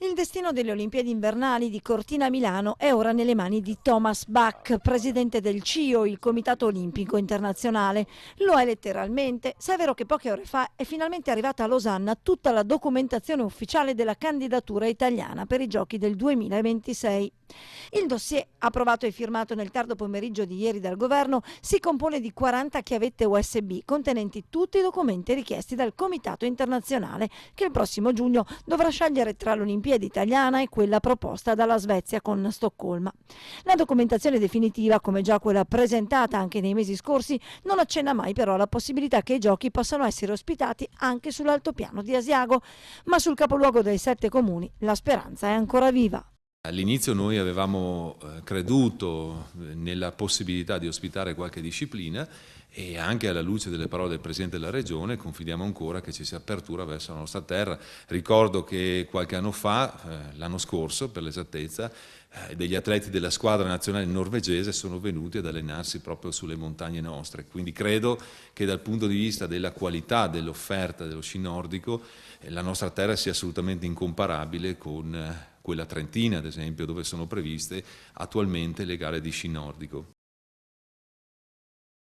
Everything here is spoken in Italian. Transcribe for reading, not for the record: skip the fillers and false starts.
Il destino delle Olimpiadi invernali di Cortina Milano è ora nelle mani di Thomas Bach, presidente del CIO, il Comitato Olimpico Internazionale. Lo è letteralmente, se è vero che poche ore fa è finalmente arrivata a Losanna tutta la documentazione ufficiale della candidatura italiana per i Giochi del 2026. Il dossier, approvato e firmato nel tardo pomeriggio di ieri dal governo, si compone di 40 chiavette USB contenenti tutti i documenti richiesti dal Comitato Internazionale, che il prossimo giugno dovrà scegliere tra l'Olimpiade italiana e quella proposta dalla Svezia con Stoccolma. La documentazione definitiva, come già quella presentata anche nei mesi scorsi, non accenna mai però alla possibilità che i giochi possano essere ospitati anche sull'altopiano di Asiago, ma sul capoluogo dei 7 comuni la speranza è ancora viva. All'inizio noi avevamo creduto nella possibilità di ospitare qualche disciplina e anche alla luce delle parole del Presidente della Regione confidiamo ancora che ci sia apertura verso la nostra terra. Ricordo che qualche anno fa, l'anno scorso per l'esattezza, degli atleti della squadra nazionale norvegese sono venuti ad allenarsi proprio sulle montagne nostre, quindi credo che dal punto di vista della qualità dell'offerta dello sci nordico la nostra terra sia assolutamente incomparabile con quella trentina ad esempio dove sono previste attualmente le gare di sci nordico.